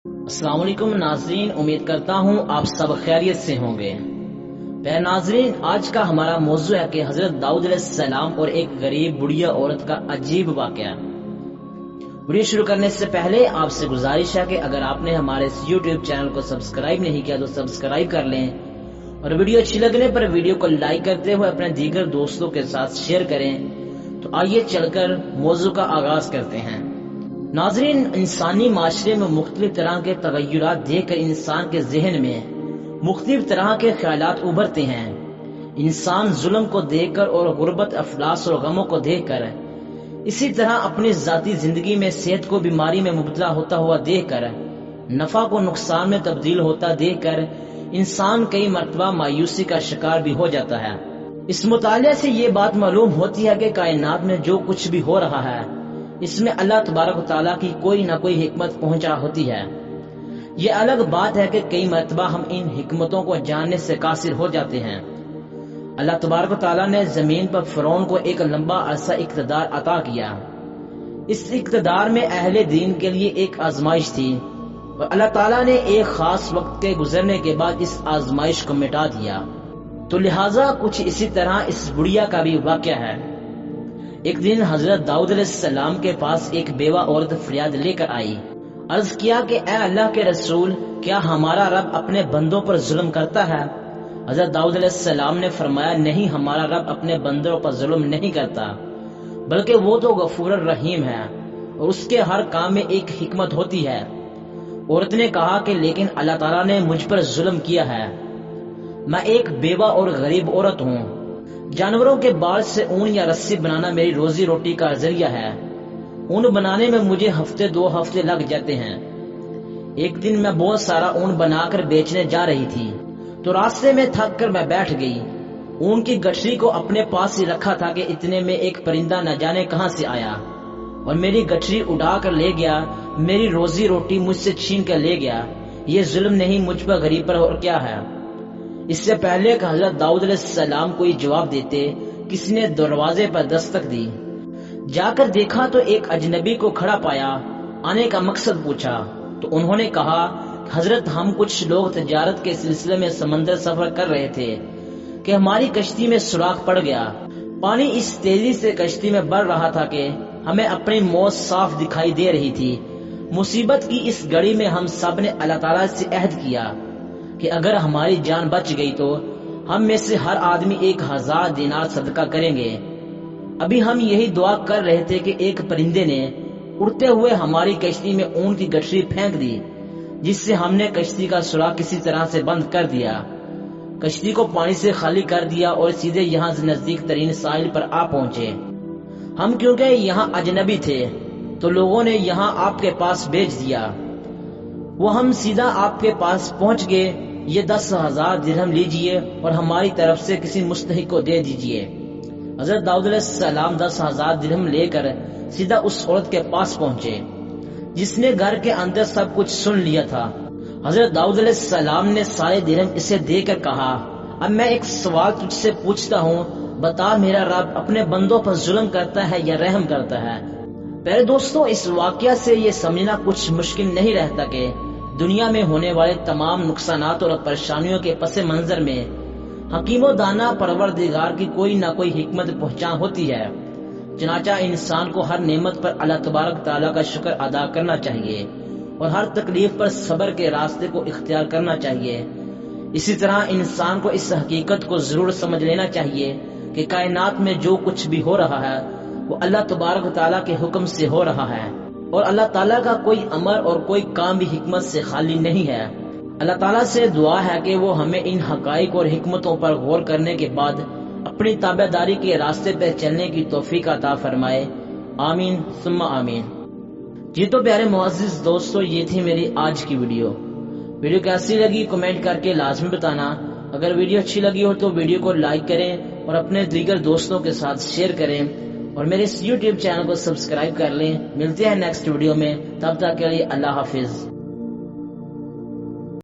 अस्सलाम वालेकुम नाजरीन, उम्मीद करता हूँ आप सब खैरियत से होंगे। प्यारे नाजरीन, आज का हमारा मौजू है कि हजरत दाऊद अलैहिस्सलाम और एक गरीब बुढ़िया औरत का अजीब वाकया। वीडियो शुरू करने से पहले आपसे गुजारिश है कि अगर आपने हमारे इस YouTube चैनल को सब्सक्राइब नहीं किया तो सब्सक्राइब कर लें और वीडियो अच्छी लगने पर वीडियो को लाइक करते हुए अपने दीगर दोस्तों के साथ शेयर करें। तो आइए चलकर मौजू का आगाज करते हैं। नाजरीन, इंसानी माशरे में मुख्तलिफ तरह के तगय्युरात देखकर इंसान के जहन में मुख्तलिफ तरह के ख्यालात उभरते हैं। इंसान जुल्म को देखकर और गुर्बत, अफलास और गमों को देखकर, इसी तरह अपनी जाती जिंदगी में सेहत को बीमारी में मुबतला होता हुआ देखकर, नफा को नुकसान में तब्दील होता देखकर इंसान कई मरतबा मायूसी का शिकार भी हो जाता है। इस मुताले से ये बात मालूम होती है कि कायनात में जो कुछ भी हो रहा है इसमें अल्लाह तबारक व तआला की कोई न कोई हिकमत पहुंचा होती है। ये अलग बात है कि कई मरतबा हम इन हिकमतों को जानने से कासिर हो जाते हैं। अल्लाह तबारक व तआला ने जमीन पर फिरौन को एक लंबा अरसा इक़्तिदार अता किया। इस इक़्तिदार में अहले दीन के लिए एक आजमाइश थी और अल्लाह ताला ने एक खास वक्त के गुजरने के बाद इस आजमाइश को मिटा दिया। तो लिहाजा कुछ इसी तरह इस बुढ़िया का भी वाक़या है। एक दिन हजरत दाऊद अलैहिस्सलाम के पास एक बेवा औरत फरियाद लेकर आई। अर्ज किया कि ए अल्लाह के रसूल, क्या हमारा रब अपने बंदों पर जुल्म करता है? हजरत दाऊद अलैहिस्सलाम ने फरमाया, नहीं, हमारा रब अपने बंदों पर जुल्म नहीं करता, बल्कि वो तो गफूर रहीम है और उसके हर काम में एक हिकमत होती है। औरत ने कहा कि लेकिन अल्लाह ताला ने मुझ पर जुल्म किया है। मैं एक बेवा और गरीब औरत हूँ। जानवरों के बाल से ऊन या रस्सी बनाना मेरी रोजी रोटी का जरिया है। ऊन बनाने में मुझे हफ्ते 2 हफ्ते लग जाते हैं। एक दिन मैं बहुत सारा ऊन बनाकर बेचने जा रही थी तो रास्ते में थक कर मैं बैठ गई। ऊन की गठरी को अपने पास ही रखा था कि इतने में एक परिंदा न जाने कहां से आया और मेरी गठरी उड़ा कर ले गया। मेरी रोजी रोटी मुझसे छीन कर ले गया। ये जुल्म नहीं मुझ पर, गरीब पर और क्या है? इससे पहले कि हजरत दाऊद अलैहिस्सलाम कोई जवाब देते, किसी ने दरवाजे पर दस्तक दी। जाकर देखा तो एक अजनबी को खड़ा पाया। आने का मकसद पूछा तो उन्होंने कहा, हजरत, हम कुछ लोग तिजारत के सिलसिले में समंदर सफर कर रहे थे कि हमारी कश्ती में सुराख पड़ गया। पानी इस तेजी से कश्ती में बढ़ रहा था कि हमें अपनी मौत साफ दिखाई दे रही थी। मुसीबत की इस घड़ी में हम सब ने अल्लाह ताला से अहद किया कि अगर हमारी जान बच गई तो हम में से हर आदमी 1000 दिनार सदका करेंगे। अभी हम यही दुआ कर रहे थे कि एक परिंदे ने उड़ते हुए हमारी कश्ती में ऊन की गठरी फेंक दी, जिससे हमने कश्ती का सुराख किसी तरह से बंद कर दिया। कश्ती को पानी से खाली कर दिया और सीधे यहाँ नजदीक तरीन साहिल पर आ पहुंचे। हम क्योंकि यहाँ अजनबी थे तो लोगों ने यहाँ आपके पास भेज दिया। वो हम सीधा आपके पास पहुंच गए। ये 10,000 दिरहम लीजिए और हमारी तरफ से किसी मुस्तहिक को दे दीजिए। हजरत दाऊद अलैहिस्सलाम 10,000 दिरहम लेकर सीधा उस औरत के पास पहुंचे जिसने घर के अंदर सब कुछ सुन लिया था। हजरत दाऊद अलैहिस्सलाम ने सारे दिरहम इसे देकर कहा, अब मैं एक सवाल तुझसे पूछता हूँ, बता, मेरा रब अपने बंदों पर जुल्म करता है या रहम करता है? प्यारे दोस्तों, इस वाकया से ये समझना कुछ मुश्किल नहीं रहता कि दुनिया में होने वाले तमाम नुकसानात और परेशानियों के पस मंजर में हकीमो दाना परवरदिगार की कोई ना कोई हिकमत पहचान होती है। चनाचा इंसान को हर नेमत पर अल्लाह तबारक ताला का शुक्र अदा करना चाहिए और हर तकलीफ पर सब्र के रास्ते को इख्तियार करना चाहिए। इसी तरह इंसान को इस हकीकत को जरूर समझ लेना चाहिए कि कायनात में जो कुछ भी हो रहा है वो अल्लाह तबारक ताला के हुक्म से हो रहा है और अल्लाह ताला का कोई अमर और कोई काम भी हिकमत से खाली नहीं है। अल्लाह ताला से दुआ है कि वो हमें इन हकाइक और हिकमतों पर गौर करने के बाद अपनी ताबेदारी के रास्ते पर चलने की तौफीक अता फरमाए। आमीन सुम्मा आमीन। जी तो प्यारे मुअज़्ज़िज़ दोस्तों, ये थी मेरी आज की वीडियो कैसी लगी कमेंट करके लाजमी बताना। अगर वीडियो अच्छी लगी हो तो वीडियो को लाइक करें और अपने दीगर दोस्तों के साथ शेयर करें और मेरे इस YouTube चैनल को सब्सक्राइब कर लें। मिलते हैं नेक्स्ट वीडियो में, तब तक के लिए अल्लाह हाफिज।